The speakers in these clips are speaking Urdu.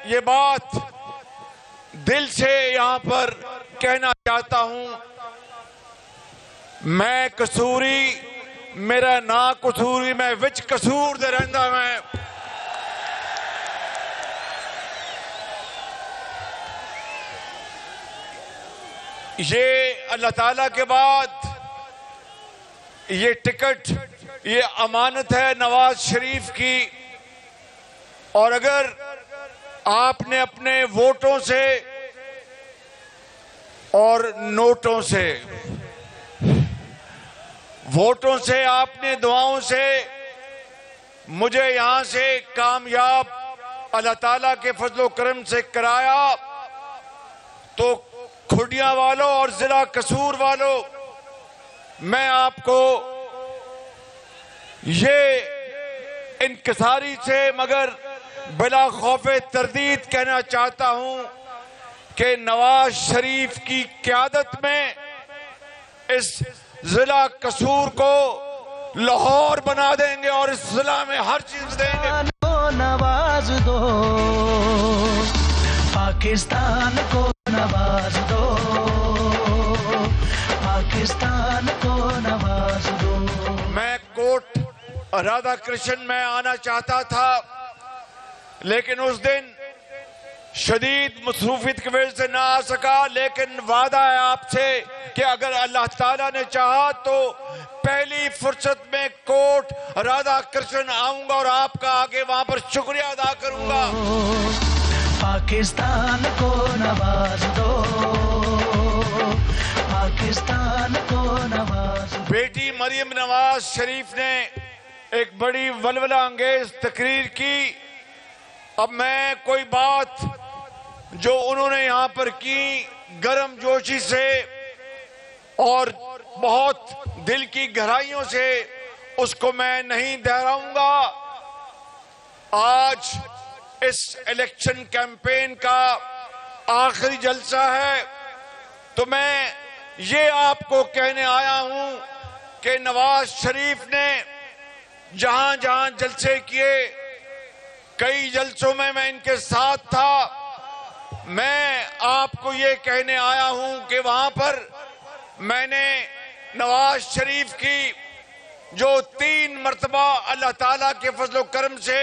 یہ بات دل سے یہاں پر کہنا چاہتا ہوں، میں قصوری، میرا نا قصوری، میں وچ قصور دے رہندا میں یہ اللہ تعالیٰ کے بعد یہ ٹکٹ، یہ امانت ہے نواز شریف کی، اور اگر آپ نے اپنے ووٹوں سے اور نوٹوں سے، ووٹوں سے، آپ نے دعاؤں سے مجھے یہاں سے کامیاب اللہ تعالیٰ کے فضل و کرم سے کرایا، تو کھڈیاں والوں اور ضلع قصور والوں، میں آپ کو یہ انکساری سے مگر بلا خوف تردید کہنا چاہتا ہوں کہ نواز شریف کی قیادت میں اس ضلع قصور کو لاہور بنا دیں گے اور اس ضلع میں ہر چیز دیں گے۔ نواز دو پاکستان کو، نواز دو پاکستان کو، نواز دو۔ میں کوٹ رادھا کرشن میں آنا چاہتا تھا، لیکن اس دن شدید مصروفیت کی وجہ سے نہ آ سکا، لیکن وعدہ ہے آپ سے کہ اگر اللہ تعالیٰ نے چاہا تو پہلی فرصت میں کوٹ رادھا کرشن آؤں گا اور آپ کا آگے وہاں پر شکریہ ادا کروں گا۔ پاکستان کو نواز دو، پاکستان کو نواز دو۔ بیٹی مریم نواز شریف نے ایک بڑی ولولہ انگیز تقریر کی۔ اب میں کوئی بات جو انہوں نے یہاں پر کی گرم جوشی سے اور بہت دل کی گہرائیوں سے، اس کو میں نہیں دہراؤں گا۔ آج اس الیکشن کیمپین کا آخری جلسہ ہے، تو میں یہ آپ کو کہنے آیا ہوں کہ نواز شریف نے جہاں جہاں جلسے کیے، کئی جلسوں میں ان کے ساتھ تھا، میں آپ کو یہ کہنے آیا ہوں کہ وہاں پر میں نے نواز شریف کی جو 3 مرتبہ اللہ تعالیٰ کے فضل و کرم سے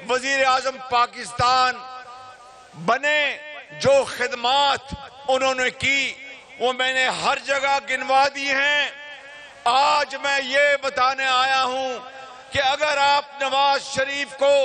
وزیر اعظم پاکستان بنے، جو خدمات انہوں نے کی وہ میں نے ہر جگہ گنوا دی ہیں۔ آج میں یہ بتانے آیا ہوں کہ اگر آپ نواز شریف کو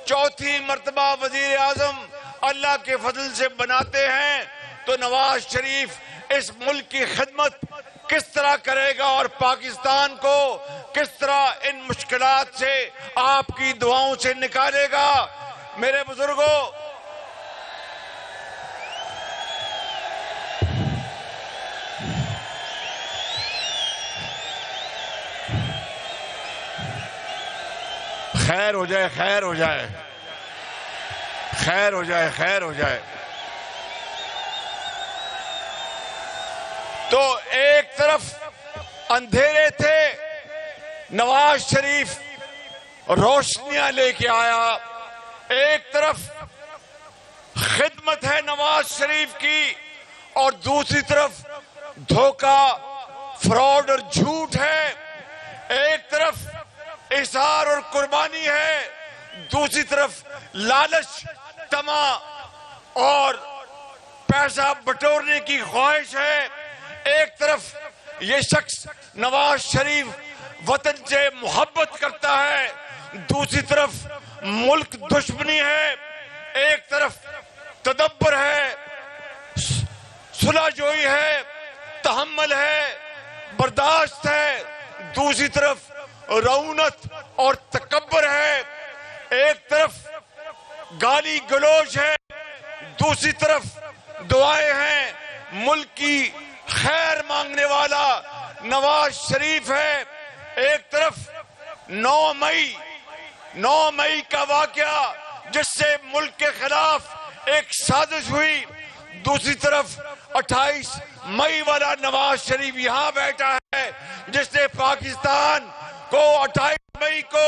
4تھی مرتبہ وزیر اعظم اللہ کے فضل سے بناتے ہیں تو نواز شریف اس ملک کی خدمت کس طرح کرے گا اور پاکستان کو کس طرح ان مشکلات سے آپ کی دعاؤں سے نکالے گا۔ میرے بزرگوں، خیر ہو جائے، خیر ہو جائے، خیر ہو جائے، خیر ہو جائے۔ تو ایک طرف اندھیرے تھے، نواز شریف روشنیاں لے کے آیا، ایک طرف خدمت ہے نواز شریف کی اور دوسری طرف دھوکہ، فراڈ اور جھوٹ ہے، ایک طرف اظہار اور قربانی ہے، دوسری طرف لالچ، طمع اور پیسہ بٹورنے کی خواہش ہے۔ ایک طرف یہ شخص نواز شریف وطن سے محبت کرتا ہے، دوسری طرف ملک دشمنی ہے، ایک طرف تدبر ہے، صلح جوئی ہے، تحمل ہے، برداشت ہے، دوسری طرف رعونت اور تکبر ہے، ایک طرف گالی گلوچ ہے، دوسری طرف دعائیں ہیں، ملک کی خیر مانگنے والا نواز شریف ہے، ایک طرف 9 مئی کا واقعہ جس سے ملک کے خلاف ایک سازش ہوئی، دوسری طرف 28 مئی والا نواز شریف یہاں بیٹھا ہے جس نے پاکستان کو 28 مئی کو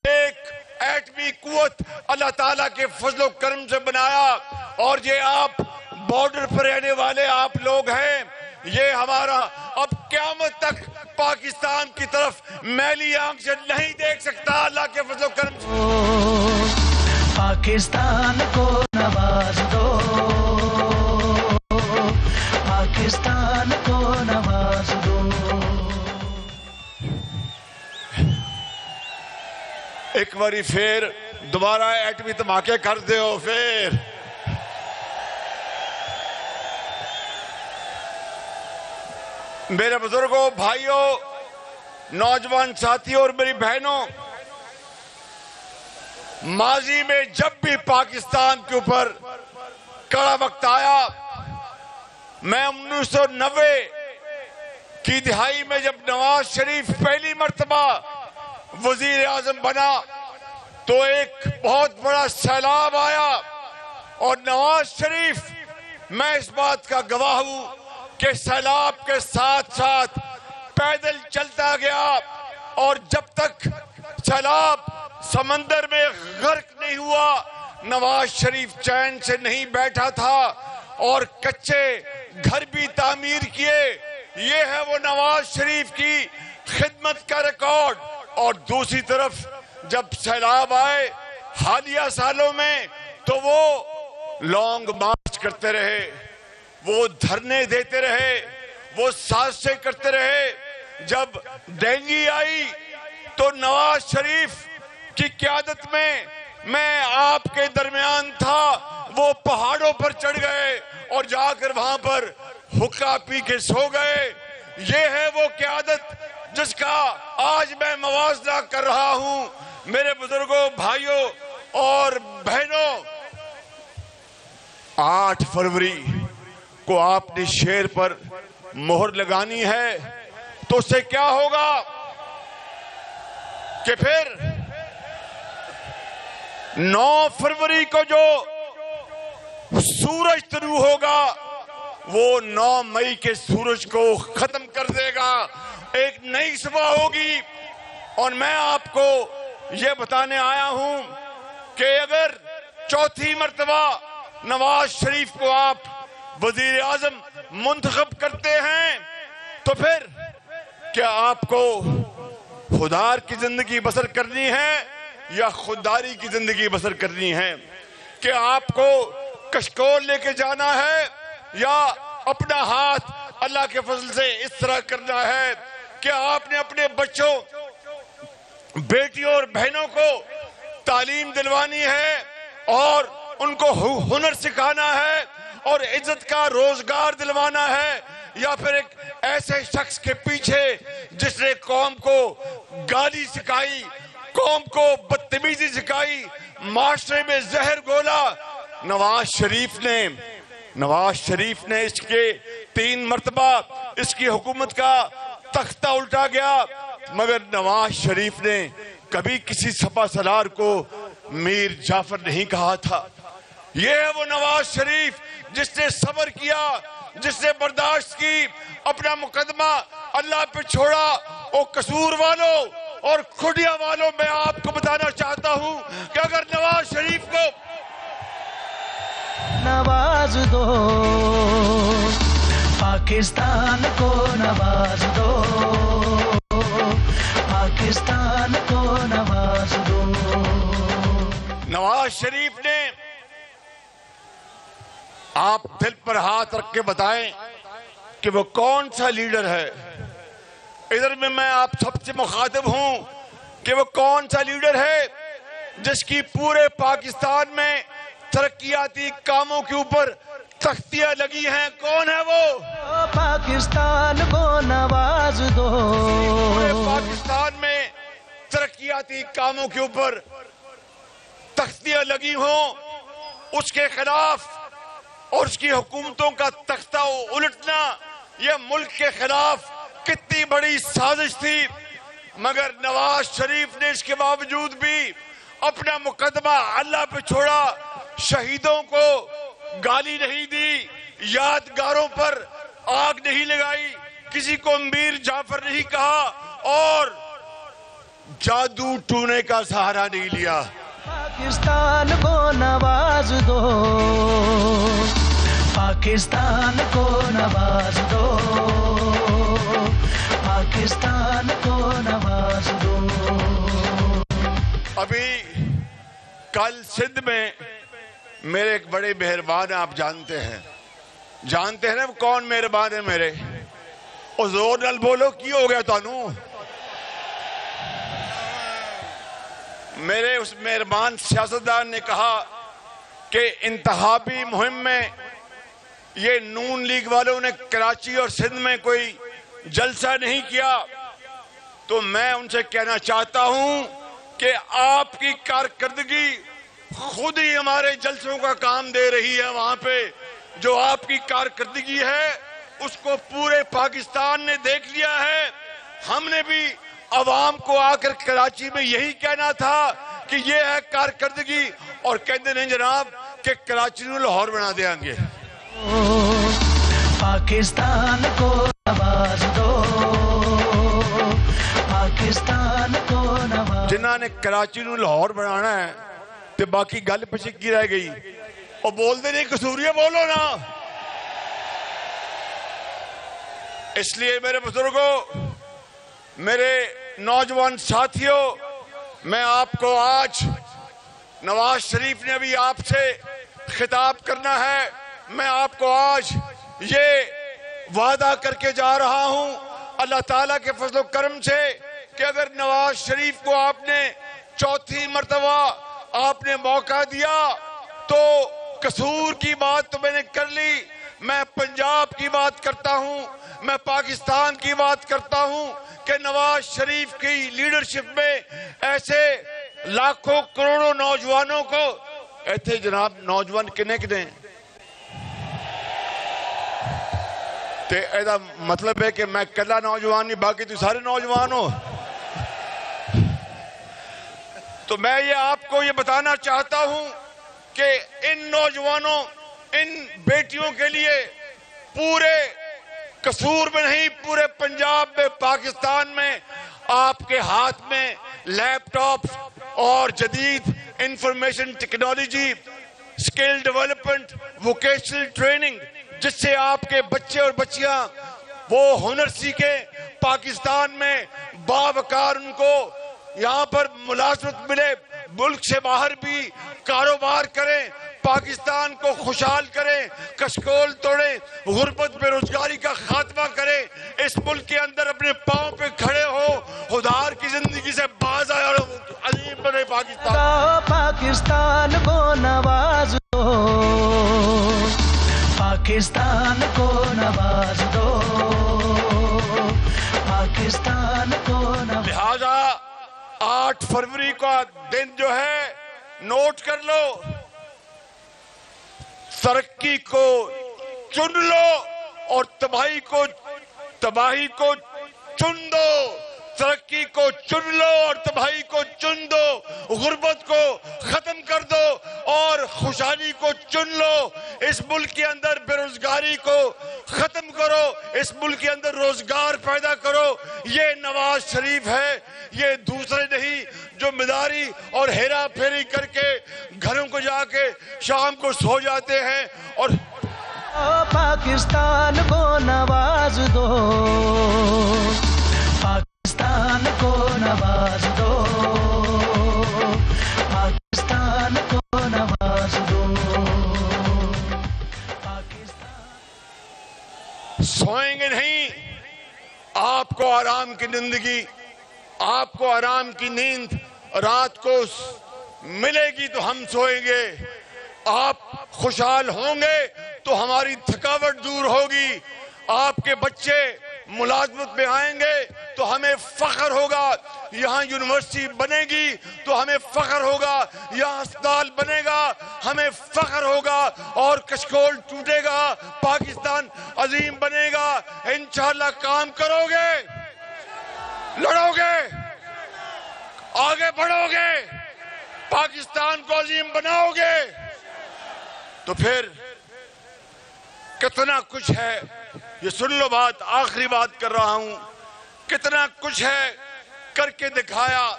ایک ایٹمی قوت اللہ تعالیٰ کے فضل و کرم سے بنایا، اور یہ آپ بارڈر پر رہنے والے آپ لوگ ہیں، یہ ہمارا اب قیامت تک پاکستان کی طرف میلی آنکھ سے نہیں دیکھ سکتا اللہ کے فضل و کرم سے۔ پاکستان کو نواز دو، پاکستان کو نواز دو۔ ایک باری پھر دوبارہ ایٹمی دھماکے کر دے ہو پھر۔ میرے بزرگوں، بھائیوں، نوجوان ساتھیوں اور میری بہنوں، ماضی میں جب بھی پاکستان کے اوپر کڑا وقت آیا، میں 1990 کی دہائی میں جب نواز شریف پہلی مرتبہ وزیر اعظم بنا تو ایک بہت بڑا سیلاب آیا، اور نواز شریف، میں اس بات کا گواہ ہوں کہ سیلاب کے ساتھ ساتھ پیدل چلتا گیا، اور جب تک سیلاب سمندر میں غرق نہیں ہوا نواز شریف چین سے نہیں بیٹھا تھا، اور کچے گھر بھی تعمیر کیے۔ یہ ہے وہ نواز شریف کی خدمت کا ریکارڈ۔ اور دوسری طرف جب سیلاب آئے حالیہ سالوں میں تو وہ لانگ مارچ کرتے رہے، وہ دھرنے دیتے رہے، وہ سازشیں کرتے رہے۔ جب ڈینگی آئی تو نواز شریف کی قیادت میں آپ کے درمیان تھا، وہ پہاڑوں پر چڑھ گئے اور جا کر وہاں پر حقہ پی کے سو گئے۔ یہ ہے وہ قیادت جس کا آج میں موازنہ کر رہا ہوں۔ میرے بزرگوں، بھائیوں اور بہنوں، 8 فروری کو آپ نے شیر پر مہر لگانی ہے، تو اس سے کیا ہوگا کہ پھر 9 فروری کو جو سورج طلوع ہوگا وہ 9 مئی کے سورج کو ختم کر دے گا، ایک نئی صبح ہوگی۔ اور میں آپ کو یہ بتانے آیا ہوں کہ اگر چوتھی مرتبہ نواز شریف کو آپ وزیر اعظم منتخب کرتے ہیں تو پھر کیا آپ کو خوددار کی زندگی بسر کرنی ہے یا خودداری کی زندگی بسر کرنی ہے؟ کہ آپ کو کشکول لے کے جانا ہے یا اپنا ہاتھ اللہ کے فضل سے اس طرح کرنا ہے کہ آپ نے اپنے بچوں، بیٹیوں اور بہنوں کو تعلیم دلوانی ہے اور ان کو ہنر سکھانا ہے اور عزت کا روزگار دلوانا ہے، یا پھر ایک ایسے شخص کے پیچھے جس نے قوم کو گالی سکھائی، قوم کو بدتمیزی سکھائی، معاشرے میں زہر گھولا؟ نواز شریف نے اس کے 3 مرتبہ اس کی حکومت کا تختہ الٹا گیا، مگر نواز شریف نے کبھی کسی سپہ سالار کو میر جعفر نہیں کہا تھا۔ یہ ہے وہ نواز شریف جس نے صبر کیا، جس نے برداشت کی، اپنا مقدمہ اللہ پہ چھوڑا۔ اور قصور والوں اور کھڈیا والوں، میں آپ کو بتانا چاہتا ہوں کہ اگر نواز شریف کو نواز دو، پاکستان کو نواز دو، پاکستان کو نواز دو۔ نواز شریف نے، آپ دل پر ہاتھ رکھ کے بتائیں کہ وہ کون سا لیڈر ہے؟ ادھر میں آپ سب سے مخاطب ہوں کہ وہ کون سا لیڈر ہے جس کی پورے پاکستان میں ترقیاتی کاموں کے اوپر تختیاں لگی ہیں؟ کون ہے وہ؟ پاکستان کو نواز دو، پورے پاکستان میں ترقیاتی کاموں کے اوپر تختیاں لگی ہوں، اس کے خلاف اور اس کی حکومتوں کا تختہ الٹنا یہ ملک کے خلاف کتنی بڑی سازش تھی، مگر نواز شریف نے اس کے باوجود بھی اپنا مقدمہ اللہ پہ چھوڑا، شہیدوں کو گالی نہیں دی، یادگاروں پر آگ نہیں لگائی، کسی کو میر جعفر نہیں کہا، اور جادو ٹونے کا سہارا نہیں لیا. پاکستان کو نواز دو, پاکستان کو نواز دو, پاکستان کو نواز دو. ابھی کل سندھ میں میرے ایک بڑے مہربان آپ جانتے ہیں نا وہ کون مہربان ہے میرے؟ اور زور نال بولو کی ہو گیا تانوں؟ میرے اس مہربان سیاستدان نے کہا کہ انتخابی مہم میں یہ نون لیگ والوں نے کراچی اور سندھ میں کوئی جلسہ نہیں کیا. تو میں ان سے کہنا چاہتا ہوں کہ آپ کی کارکردگی خود ہی ہمارے جلسوں کا کام دے رہی ہے. وہاں پہ جو آپ کی کارکردگی ہے اس کو پورے پاکستان نے دیکھ لیا ہے. ہم نے بھی عوام کو آ کر کراچی میں یہی کہنا تھا کہ یہ ہے کارکردگی, اور کہتے نہیں جناب کہ کراچی کو لاہور بنا دیں گے. پاکستان کو نواز دو, پاکستان کو نواز. جنہاں نے کراچی کو لاہور بنانا ہے تو باقی گل پچکی رہ گئی, اور بول دے نہیں قصوریہ بولو نا. اس لیے میرے بزرگوں, میرے نوجوان ساتھیوں, میں آپ کو آج نواز شریف نے ابھی آپ سے خطاب کرنا ہے. میں آپ کو آج یہ وعدہ کر کے جا رہا ہوں اللہ تعالیٰ کے فضل و کرم سے کہ اگر نواز شریف کو آپ نے چوتھی مرتبہ آپ نے موقع دیا تو قصور کی بات تو میں نے کر لی, میں پنجاب کی بات کرتا ہوں, میں پاکستان کی بات کرتا ہوں کہ نواز شریف کی لیڈرشپ میں ایسے لاکھوں کروڑوں نوجوانوں کو ایتھے جناب نوجوان کنے تے ایدہ مطلب ہے کہ میں کلا نوجوان نہیں باقی تو سارے نوجوان ہو. تو میں یہ آپ کو یہ بتانا چاہتا ہوں کہ ان نوجوانوں, ان بیٹیوں کے لیے پورے قصور میں نہیں پورے پنجاب میں, پاکستان میں آپ کے ہاتھ میں لیپ ٹاپ اور جدید information technology, skill development, vocational training, جس سے آپ کے بچے اور بچیاں وہ ہنر سیکھیں, پاکستان میں باوقار ان کو یہاں پر ملازمت ملے, ملک سے باہر بھی کاروبار کریں, پاکستان کو خوشحال کریں, کشکول توڑیں, غربت بے روزگاری کا خاتمہ کریں, اس ملک کے اندر اپنے پاؤں پہ کھڑے ہو, خوددار کی زندگی سے باز آئے اور عظیم بنے پاکستان. پاکستان کو نواز دو, پاکستان کو نواز دو, پاکستان کو نواز. لہذا 8 فروری کا دن جو ہے نوٹ کر لو, ترقی کو چن لو اور تباہی کو چن دو. ترقی کو چن لو اور تباہی کو چن دو, غربت کو ختم کر دو اور خوشحالی کو چن لو. اس ملک کے اندر بے روزگاری کو ختم کرو, اس ملک کے اندر روزگار پیدا کرو. یہ نواز شریف ہے, یہ دوسرے نہیں جو مداری اور ہیرا پھیری کر کے گھروں کو جا کے شام کو سو جاتے ہیں. اور پاکستان کو نواز دو, پاکستان کو نواز دو, پاکستان کو نواز دو. سوئیں گے نہیں, آپ کو آرام کی زندگی, آپ کو آرام کی نیند رات کو ملے گی تو ہم سوئیں گے. آپ خوشحال ہوں گے تو ہماری تھکاوٹ دور ہوگی. آپ کے بچے ملازمت میں آئیں گے تو ہمیں فخر ہوگا. یہاں یونیورسٹی بنے گی تو ہمیں فخر ہوگا, یہاں اسپتال بنے گا ہمیں فخر ہوگا, اور کشکول ٹوٹے گا, پاکستان عظیم بنے گا. انشاءاللہ کام کرو گے, لڑو گے, آگے بڑھو گے, پاکستان کو عظیم بناؤ گے, تو پھر کتنا کچھ ہے. یہ سن لو بات, آخری بات کر رہا ہوں. کتنا کچھ ہے کر کے دکھایا،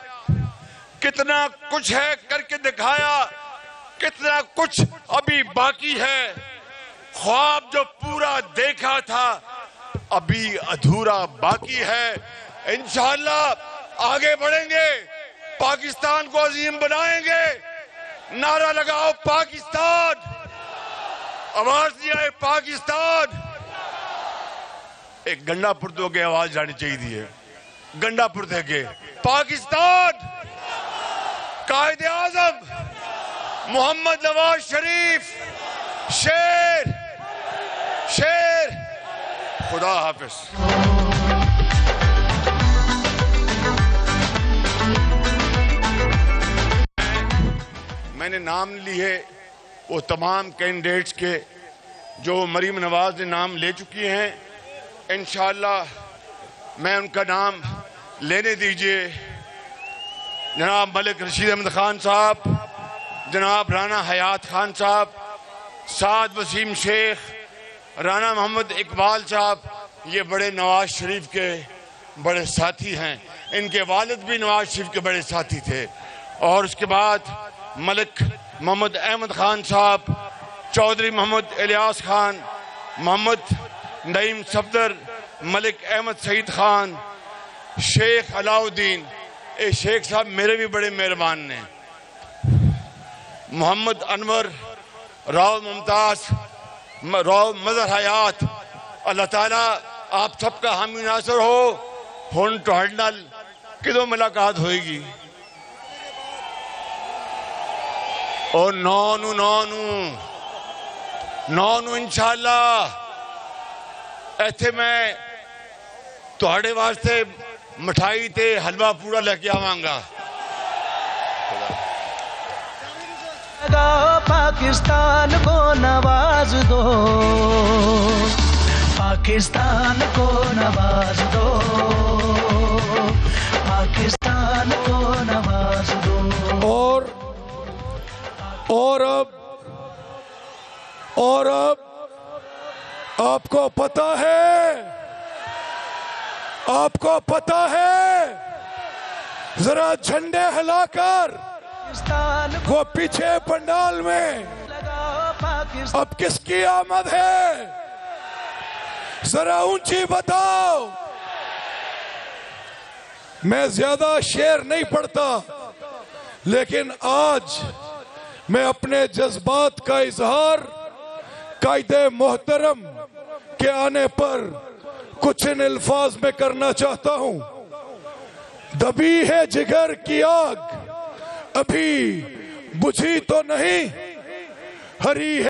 کتنا کچھ ہے کر کے دکھایا، کتنا کچھ ابھی باقی ہے۔ خواب جو پورا دیکھا تھا ابھی ادھورا باقی ہے۔ انشاءاللہ آگے بڑھیں گے، پاکستان کو عظیم بنائیں گے۔ نعرہ لگاؤ پاکستان، آواز دیا ہے پاکستان۔ ایک گنڈا پردوں کے آواز جانی چاہیے دی، گنڈا پردے کے پاکستان، قائد اعظم محمد نواز شریف، شیر شیر۔ خدا حافظ۔ میں نے نام لیے وہ تمام کینڈیڈیٹس کے جو مریم نواز نے نام لے چکی ہیں، انشاءاللہ میں ان کا نام لینے دیجئے۔ جناب ملک رشید احمد خان صاحب، جناب رانا حیات خان صاحب، سعد وسیم شیخ، رانا محمد اقبال صاحب، یہ بڑے نواز شریف کے بڑے ساتھی ہیں۔ ان کے والد بھی نواز شریف کے بڑے ساتھی تھے۔ اور اس کے بعد ملک محمد احمد خان صاحب، چودھری محمد الیاس خان، محمد نعیم صفدر، ملک احمد سعید خان، شیخ علاؤدین۔ شیخ صاحب میرے بھی بڑے مہربان نے، محمد انور، راؤ ممتاز، راؤ مظہر حیات۔ اللہ تعالیٰ آپ سب کا حامی ناصر ہو۔ ہن ٹوہڈنل کدوں ملاقات ہوئے گی؟ اور نو انشاءاللہ ایتھے میں تہاڈے واسطے مٹھائی تے حلوہ پورا لے کے آواں گا۔ پاکستان کو نواز دو، پاکستان کو نواز دو، پاکستان کو نواز دو۔ اور اب آپ کو پتہ ہے ذرا جھنڈے ہلا کر وہ پیچھے پنڈال میں اب کس کی آمد ہے ذرا اونچی بتاؤ۔ میں زیادہ شعر نہیں پڑھتا، لیکن آج میں اپنے جذبات کا اظہار قائد محترم کے آنے پر کچھ ان الفاظ میں کرنا چاہتا ہوں۔ دبی ہے جگر کی آگ ابھی بجھی تو نہیں، ہری ہے